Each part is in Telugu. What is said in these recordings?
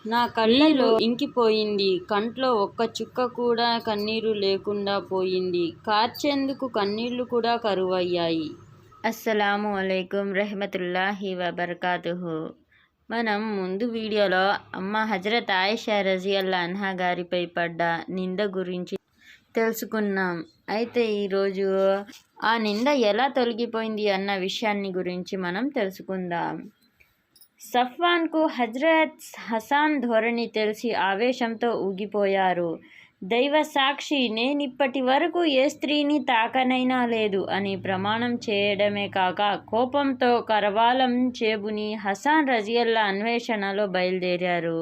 నా కళ్ళలో ఇంకిపోయింది. కంట్లో ఒక్క చుక్క కూడా కన్నీరు లేకుండా పోయింది. కార్చేందుకు కన్నీళ్లు కూడా కరువయ్యాయి. అస్సలాము అలైకుం రహమతుల్లాహి వబర్కాతుహు. మనం ముందు వీడియోలో అమ్మ హజరత్ ఆయిషా రజియల్లాహు అన్హా గారిపై పడ్డ నింద గురించి తెలుసుకున్నాం. అయితే ఈరోజు ఆ నింద ఎలా తొలగిపోయింది అన్న విషయాన్ని గురించి మనం తెలుసుకుందాం. సఫ్వాన్కు హజ్రత్ హసన్ ధోరణి తెలిసి ఆవేశంతో ఊగిపోయారు. దైవ సాక్షి, నేనిప్పటి వరకు ఏ స్త్రీని తాకనైనా లేదు అని ప్రమాణం చేయడమే కాక కోపంతో కరవాలం చేబుని హసన్ రజియల్లా అన్వేషణలో బయలుదేరారు.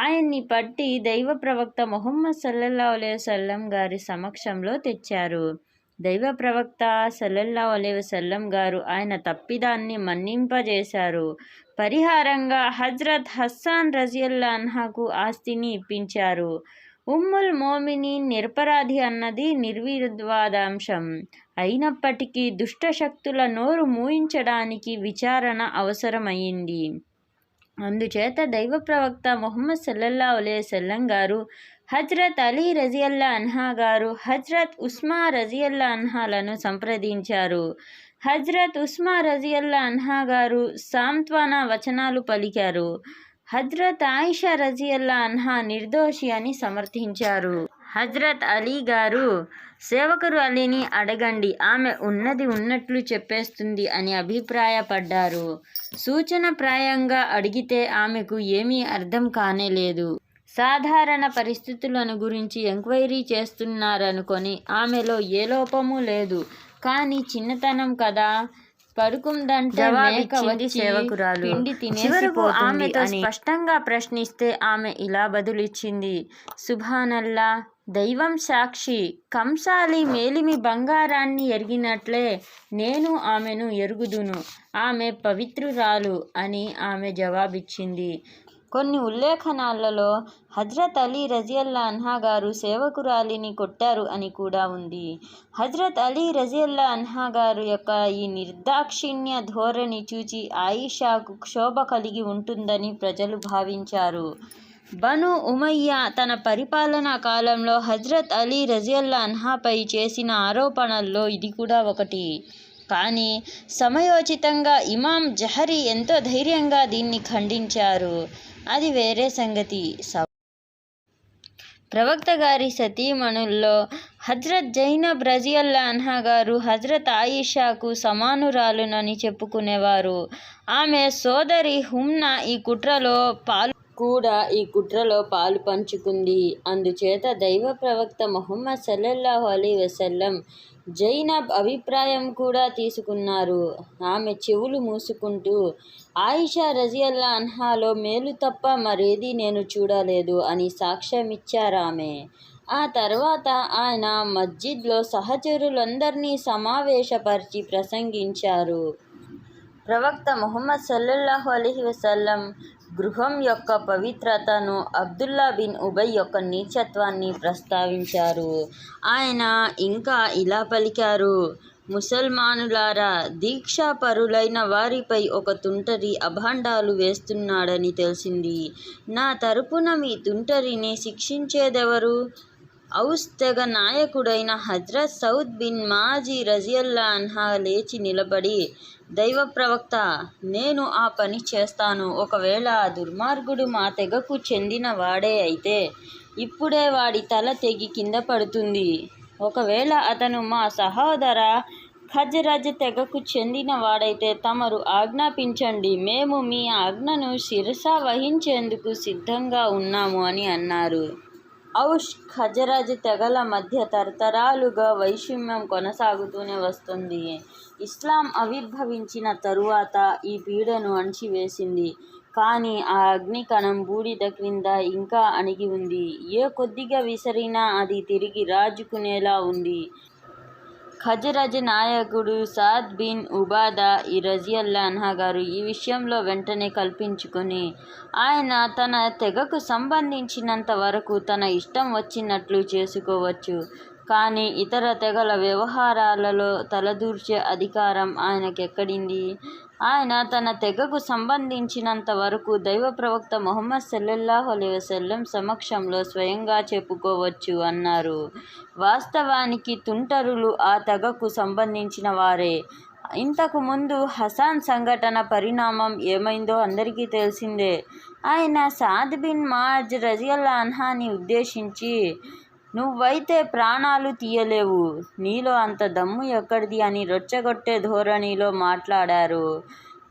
ఆయన్ని పట్టి దైవ ప్రవక్త ముహమ్మద్ సల్లల్లాహు అలైహి వసల్లం గారి సమక్షంలో తెచ్చారు. దైవ ప్రవక్త సల్లల్లాహు అలైహి వసల్లం గారు ఆయన తప్పిదాన్ని మన్నింపజేశారు. పరిహారంగా హజ్రత్ హస్సాన్ రజియల్లాహు అన్హాకు ఆస్తిని ఇప్పించారు. ఉమ్ముల్ మోమినీన్ నిరపరాధి అన్నది నిర్వివాదాంశం. అయినప్పటికీ దుష్ట శక్తుల నోరు మూయించడానికి విచారణ అవసరమైంది. అందుచేత దైవ ప్రవక్త ముహమ్మద్ సల్లల్లాహు అలైహి వసల్లం గారు, హజ్రత్ అలీ రజియల్లాహు అన్హా గారు, హజ్రత్ ఉస్మా రజియల్లాహు అన్హాలను సంప్రదించారు. హజ్రత్ ఉస్మా రజియల్లాహు అన్హా గారు సాంత్వన వచనాలు పలికారు. హజ్రత్ ఆయిషా రజియల్లాహు అన్హా నిర్దోషి అని సమర్థించారు. హజ్రత్ అలీ గారు, సేవకురు అలీని అడగండి, ఆమె ఉన్నది ఉన్నట్లు చెప్పేస్తుంది అని అభిప్రాయపడ్డారు. సూచనప్రాయంగా అడిగితే ఆమెకు ఏమీ అర్థం కానేలేదు. సాధారణ పరిస్థితులను గురించి ఎంక్వైరీ చేస్తున్నారనుకొని ఆమెలో ఏ లోపమూ లేదు. కానీ చిన్నతనం కదా, పడుకుందంటే మేక వచ్చి సేవకురాలు పిండి తినేసిపోతుంది ఆమెతో స్పష్టంగా ప్రశ్నిస్తే ఆమె ఇలా బదులిచ్చింది: సుబ్హానల్లా, దైవం సాక్షి, కంసాలి మేలిమి బంగారాన్ని ఎరిగినట్లే నేను ఆమెను ఎరుగుదును, ఆమె పవిత్రురాలు అని ఆమె జవాబిచ్చింది. కొన్ని ఉల్లేఖనాలలో హజ్రత్ అలీ రజియల్లాహు అన్హా గారు సేవకురాలిని కొట్టారు అని కూడా ఉంది. హజ్రత్ అలీ రజియల్లాహు అన్హా గారు యొక్క ఈ నిర్దాక్షిణ్య ధోరణి చూచి ఆయిషాకు క్షోభ కలిగి ఉంటుందని ప్రజలు భావించారు. బను ఉమయ్య తన పరిపాలనా కాలంలో హజ్రత్ అలీ రజియల్లాహు అన్హాపై చేసిన ఆరోపణల్లో ఇది కూడా ఒకటి. కానీ సమయోచితంగా ఇమాం జహరీ ఎంతో ధైర్యంగా దీన్ని ఖండించారు. అది వేరే సంగతి. ప్రవక్త గారి సతీమణుల్లో హజ్రత్ జైనబ్ రజియల్లాహు అన్హా గారు హజ్రత్ ఆయిషాకు సమానురాలునని చెప్పుకునేవారు. ఆమె సోదరి హుమ్నా ఈ కుట్రలో పాలు పంచుకుంది. అందుచేత దైవ ప్రవక్త ముహమ్మద్ సల్లల్లాహు అలైహి వసల్లం జైనబ్ అభిప్రాయం కూడా తీసుకున్నారు. ఆమె చెవులు మూసుకుంటూ, ఆయిషా రజియల్లాహు అన్హాలో మేలు తప్ప మరేదీ నేను చూడలేదు అని సాక్ష్యమిచ్చారామె. ఆ తర్వాత ఆయన మస్జిద్లో సహచరులందరినీ సమావేశపరిచి ప్రసంగించారు. ప్రవక్త ముహమ్మద్ సల్లల్లాహు అలైహి వసల్లం గృహం యొక్క పవిత్రతను, అబ్దుల్లా బిన్ ఉబై యొక్క నీచత్వాన్ని ప్రస్తావించారు. ఆయన ఇంకా ఇలా పలికారు: ముసల్మానులారా, దీక్షాపరులైన వారిపై ఒక తుంటరి అభాండాలు వేస్తున్నాడని తెలిసింది. నా తరపున మీ తుంటరిని శిక్షించేదెవరు? ఔస్ తెగ నాయకుడైన హజ్రత్ సౌద్ బిన్ మాజీ రజియల్లాహు అన్హా లేచి నిలబడి, దైవ ప్రవక్త, నేను ఆ పని చేస్తాను. ఒకవేళ ఆ దుర్మార్గుడు మా తెగకు చెందిన వాడే అయితే ఇప్పుడే వాడి తల తెగి కింద పడుతుంది. ఒకవేళ అతను మా సహోదర ఖజ్రజ్ తెగకు చెందిన వాడైతే తమరు ఆజ్ఞాపించండి, మేము మీ ఆజ్ఞను శిరస వహించేందుకు సిద్ధంగా ఉన్నాము అని అన్నారు. ఔష్ ఖజరజ్ తెగల మధ్య తరతరాలుగా వైషమ్యం కొనసాగుతూనే వస్తుంది. ఇస్లాం ఆవిర్భవించిన తరువాత ఈ పీడను అణిచివేసింది. కానీ ఆ అగ్నికణం బూడిద క్రింద ఇంకా అణిగి ఉంది. ఏ కొద్దిగా విసిరినా అది తిరిగి రాజుకునేలా ఉంది. ఖజరజ్ నాయకుడు సాద్ బిన్ ఉబాదా రజియల్లాహు అన్హా గారు ఈ విషయంలో వెంటనే కల్పించుకొని, ఆయన తన తెగకు సంబంధించినంత వరకు తన ఇష్టం వచ్చినట్లు చేసుకోవచ్చు, కానీ ఇతర తెగల వ్యవహారాలలో తలదూర్చే అధికారం ఆయనకెక్కడింది? ఆయన తన తెగకు సంబంధించినంత వరకు దైవ ప్రవక్త ముహమ్మద్ సల్లల్లాహు అలైహి వసల్లం సమక్షంలో స్వయంగా చెప్పుకోవచ్చు అన్నారు. వాస్తవానికి తుంటరులు ఆ తెగకు సంబంధించిన వారే. ఇంతకు ముందు హసాన్ సంఘటన పరిణామం ఏమైందో అందరికీ తెలిసిందే. ఆయన సాద్ బిన్ ముఆజ్ రజియల్లాహు అన్హాని ఉద్దేశించి, నువ్వైతే ప్రాణాలు తీయలేవు, నీలో అంత దమ్ము ఎక్కడిది అని రెచ్చగొట్టే ధోరణిలో మాట్లాడారు.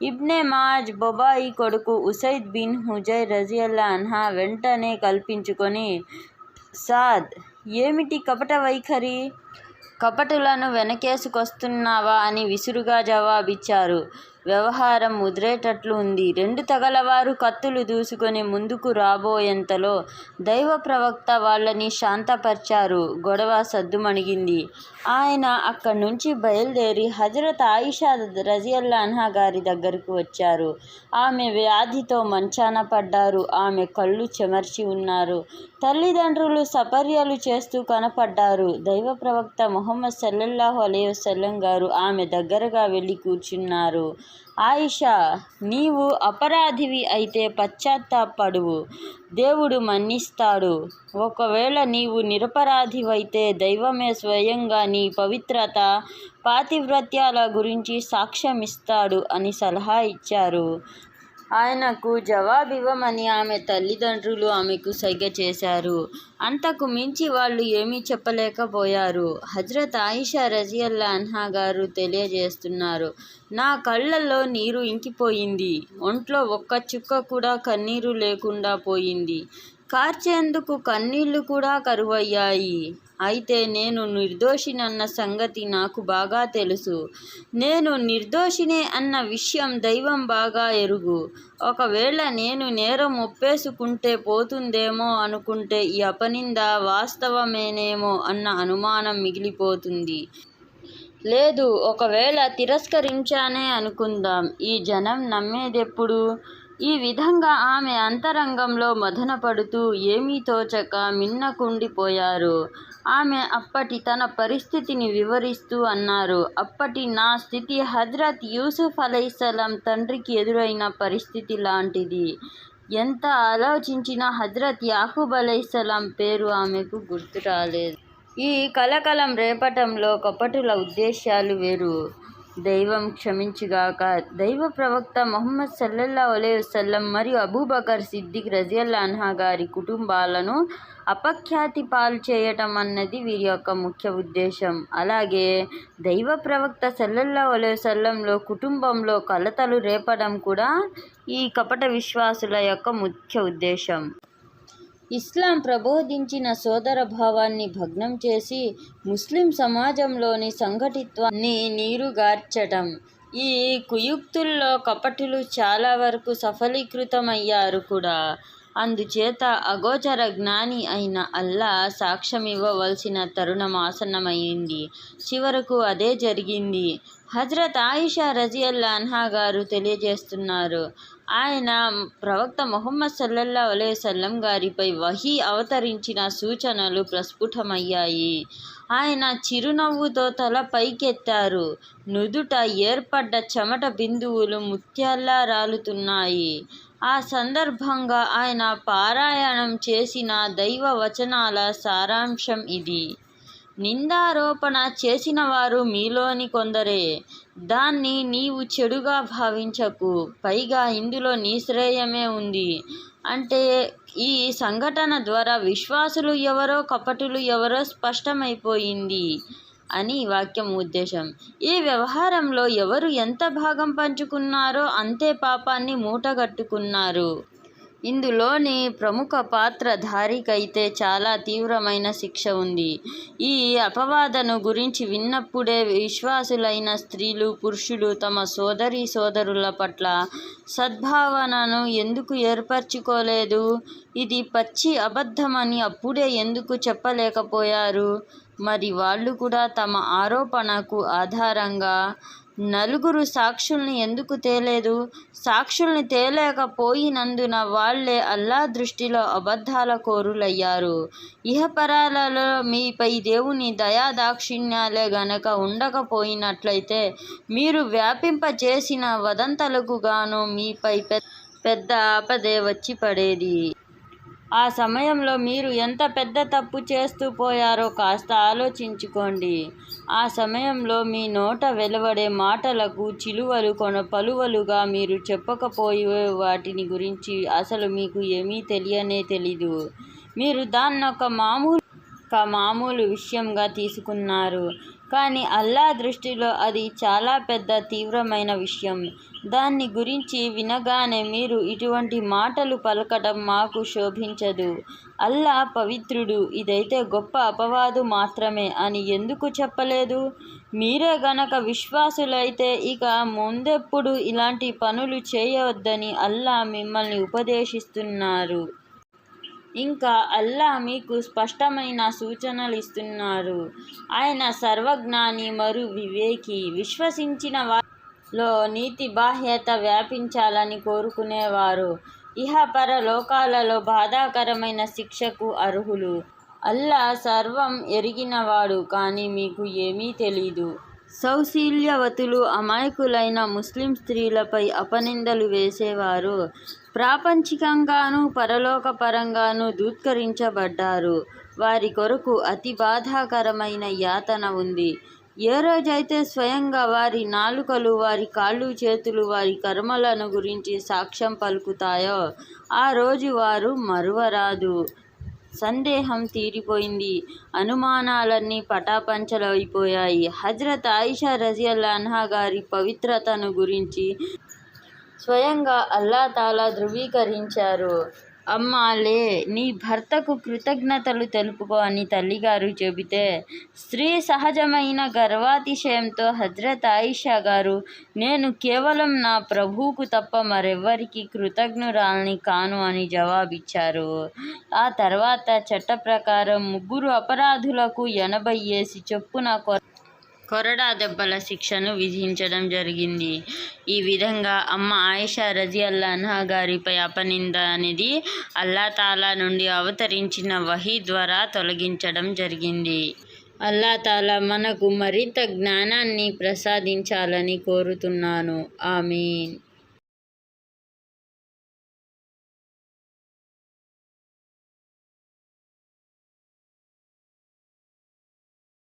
ఇబ్నే ముఆజ్ బొబాయి కొడుకు ఉసైద్ బిన్ హుజైర్ రజియల్లాహు అన్హా వెంటనే కల్పించుకొని, సాద్, ఏమిటి కపట వైఖరి? కపటులను వెనకేసుకొస్తున్నావా అని విసురుగా జవాబిచ్చారు. వ్యవహారం ముదిరేటట్లు ఉంది. రెండు తెగలవారు కత్తులు దూసుకొని ముందుకు రాబోయేంతలో దైవ ప్రవక్త వాళ్ళని శాంతపరిచారు. గొడవ సద్దుమణిగింది. ఆయన అక్కడి నుంచి బయలుదేరి హజరత్ ఆయిషా రజియల్లాహు అన్హా గారి దగ్గరకు వచ్చారు. ఆమె వ్యాధితో మంచాన పడ్డారు. ఆమె కళ్ళు చెమర్చి ఉన్నారు. తల్లిదండ్రులు సపర్యలు చేస్తూ కనపడ్డారు. దైవ ప్రవక్త ముహమ్మద్ సల్లల్లాహు అలైహి వసల్లం గారు ఆమె దగ్గరగా వెళ్ళి కూర్చున్నారు. ఆయిషా, నీవు అపరాధివి అయితే పశ్చాత్తాపడువు, దేవుడు మన్నిస్తాడు. ఒకవేళ నీవు నిరపరాధివైతే దైవమే స్వయంగా నీ పవిత్రత, పాతివ్రత్యాల గురించి సాక్ష్యమిస్తాడు అని సలహా ఇచ్చారు. ఆయనకు జవాబివ్వమని ఆమె తల్లిదండ్రులు ఆమెకు సైగ చేశారు. అంతకు మించి వాళ్ళు ఏమీ చెప్పలేకపోయారు. హజరత్ ఆయిషా రజియల్లాహు అన్హా గారు తెలియజేస్తున్నారు, నా కళ్ళల్లో నీరు ఇంకిపోయింది. ఒంట్లో ఒక్క చుక్క కూడా కన్నీరు లేకుండా పోయింది. కార్చేందుకు కన్నీళ్లు కూడా కరువయ్యాయి. అయితే నేను నిర్దోషినన్న సంగతి నాకు బాగా తెలుసు. నేను నిర్దోషినే అన్న విషయం దైవం బాగా ఎరుగు. ఒకవేళ నేను నేరం ఒప్పేసుకుంటే పోతుందేమో అనుకుంటే ఈ అపనింద వాస్తవమేనేమో అన్న అనుమానం మిగిలిపోతుంది. లేదు, ఒకవేళ తిరస్కరించానే అనుకుందాం, ఈ జనం నమ్మేదెప్పుడు? ఈ విధంగా ఆమె అంతరంగంలో మదనపడుతూ ఏమీ తోచక మిన్నకుండిపోయారు. ఆమె అప్పటి తన పరిస్థితిని వివరిస్తూ అన్నారు, అప్పటి నా స్థితి హజ్రత్ యూసుఫ్ అలైహిస్సలాం తండ్రికి ఎదురైన పరిస్థితి లాంటిది. ఎంత ఆలోచించినా హజ్రత్ యాకూబ్ అలైహిస్సలాం పేరు ఆమెకు గుర్తు రాలేదు. ఈ కలకలం రేపటంలో కపటుల ఉద్దేశ్యాలు వేరు. దైవం క్షమించుగాక. దైవ ప్రవక్త ముహమ్మద్ సల్లల్లాహు అలైహి వసల్లం మరియు అబూబకర్ సిద్దిక్ రజియల్లాహు అన్హా గారి కుటుంబాలను అపఖ్యాతి పాలు చేయటం అన్నది వీరి యొక్క ముఖ్య ఉద్దేశం. అలాగే దైవ ప్రవక్త సల్లల్లాహు అలైహి వసల్లంలో కుటుంబంలో కలతలు రేపడం కూడా ఈ కపట విశ్వాసుల యొక్క ముఖ్య ఉద్దేశం. ఇస్లాం ప్రబోధించిన సోదర భావాన్ని భగ్నం చేసి ముస్లిం సమాజంలోని సంఘటిత్వాన్ని నీరుగార్చటం. ఈ కుయుక్తుల్లో కపటులు చాలా వరకు సఫలీకృతమయ్యారు కూడా. అందుచేత అగోచర జ్ఞాని అయిన అల్లా సాక్ష్యమివ్వవలసిన తరుణం ఆసన్నమైంది. చివరకు అదే జరిగింది. హజరత్ ఆయిషా రజియల్లాహు అన్హా గారు తెలియజేస్తున్నారు, ఆయన ప్రవక్త ముహమ్మద్ సల్లల్లాహు అలైహి వసల్లం గారిపై వహీ అవతరించిన సూచనలు ప్రస్ఫుటమయ్యాయి. ఆయన చిరునవ్వుతో తల పైకెత్తారు. నుదుట ఏర్పడ్డ చెమట బిందువులు ముత్యాల్లా రాలుతున్నాయి. ఆ సందర్భంగా ఆయన పారాయణం చేసిన దైవ వచనాల సారాంశం ఇది: నిందారోపణ చేసిన వారు మీలోని కొందరే. దాన్ని నీవు చెడుగా భావించకు. పైగా ఇందులో నీ శ్రేయమే ఉంది. అంటే ఈ సంఘటన ద్వారా విశ్వాసులు ఎవరో కపటులు ఎవరో స్పష్టమైపోయింది అని వాక్యం ఉద్దేశం. ఈ వ్యవహారంలో ఎవరు ఎంత భాగం పంచుకున్నారో అంతే పాపాన్ని మూటగట్టుకున్నారు. ఇందులోని ప్రముఖ పాత్రధారికైతే చాలా తీవ్రమైన శిక్ష ఉంది. ఈ అపవాదను గురించి విన్నప్పుడే విశ్వాసులైన స్త్రీలు పురుషులు తమ సోదరుల పట్ల సద్భావనను ఎందుకు ఏర్పరచుకోలేదు? ఇది పచ్చి అబద్ధమని అప్పుడే ఎందుకు చెప్పలేకపోయారు? మరి వాళ్ళు కూడా తమ ఆరోపణకు ఆధారంగా నలుగురు సాక్షుల్ని ఎందుకు తేలేదు? సాక్షుల్ని తేలేకపోయినందున వాళ్లే అల్లా దృష్టిలో అబద్ధాల కోరులయ్యారు. ఇహపరాలలో మీపై దేవుని దయాదాక్షిణ్యాలే గనక ఉండకపోయినట్లయితే మీరు వ్యాపింపచేసిన వదంతులకు గాను మీపై పెద్ద ఆపదే వచ్చి పడేది. ఆ సమయంలో మీరు ఎంత పెద్ద తప్పు చేస్తూ పోయారో కాస్త ఆలోచించుకోండి. ఆ సమయంలో మీ నోట వెలువడే మాటలకు చిలువలు పలువలుగా మీరు చెప్పకపోయే వాటిని గురించి అసలు మీకు ఏమీ తెలియనే తెలీదు. మీరు దాన్నొక మామూలు విషయంగా తీసుకున్నారు. కానీ అల్లా దృష్టిలో అది చాలా పెద్ద తీవ్రమైన విషయం. దాన్ని గురించి వినగానే మీరు ఇటువంటి మాటలు పలకడం మాకు శోభించదు. అల్లా పవిత్రుడు, ఇదైతే గొప్ప అపవాదు మాత్రమే అని ఎందుకు చెప్పలేదు? మీరే గనక విశ్వాసులైతే ఇక ముందెప్పుడు ఇలాంటి పనులు చేయవద్దని అల్లా మిమ్మల్ని ఉపదేశిస్తున్నారు. ఇంకా అల్లా మీకు స్పష్టమైన సూచనలిస్తున్నారు. ఆయన సర్వజ్ఞాని మరియు వివేకి. విశ్వసించిన వారిలో నీతి బాహ్యత వ్యాపించాలని కోరుకునేవారు ఇహపర లోకాలలో బాధాకరమైన శిక్షకు అర్హులు. అల్లా సర్వం ఎరిగినవాడు, కానీ మీకు ఏమీ తెలీదు. సౌశీల్యవతులు, అమాయకులైన ముస్లిం స్త్రీలపై అపనిందలు వేసేవారు ప్రాపంచికంగానూ పరలోకపరంగానూ ధూత్కరించబడ్డారు. వారి కొరకు అతి బాధాకరమైన యాతన ఉంది. ఏ రోజైతే స్వయంగా వారి నాలుకలు, వారి కాళ్ళు చేతులు వారి కర్మలను గురించి సాక్ష్యం పలుకుతాయో ఆ రోజు వారు మరువరాదు. సందేహం తీరిపోయింది. అనుమానాలన్నీ పటాపంచలైపోయాయి. హజ్రత్ ఆయిషా రజియల్లాహు అన్హా గారి పవిత్రతను గురించి స్వయంగా అల్లా తాలా ధృవీకరించారు. అమ్మా లే, నీ భర్తకు కృతజ్ఞతలు తెలుపుకో అని తల్లిగారు చెబితే స్త్రీ సహజమైన గర్వాతిశయంతో హజ్రత్ ఆయిషా గారు, నేను కేవలం నా ప్రభువుకు తప్ప మరెవ్వరికీ కృతజ్ఞురాల్ని కాను అని జవాబిచ్చారు. ఆ తర్వాత చట్ట ప్రకారం 3 అపరాధులకు 80 ఏసి చొప్పున కొరడా దెబ్బల శిక్షను విధించడం జరిగింది. ఈ విధంగా అమ్మ ఆయిషా రజియల్లాహు అన్హా గారిపై అపనింద అనేది అల్లా తాలా నుండి అవతరించిన వహీ ద్వారా తొలగించడం జరిగింది. అల్లా తాలా మనకు మరింత జ్ఞానాన్ని ప్రసాదించాలని కోరుతున్నాను. ఆమీన్.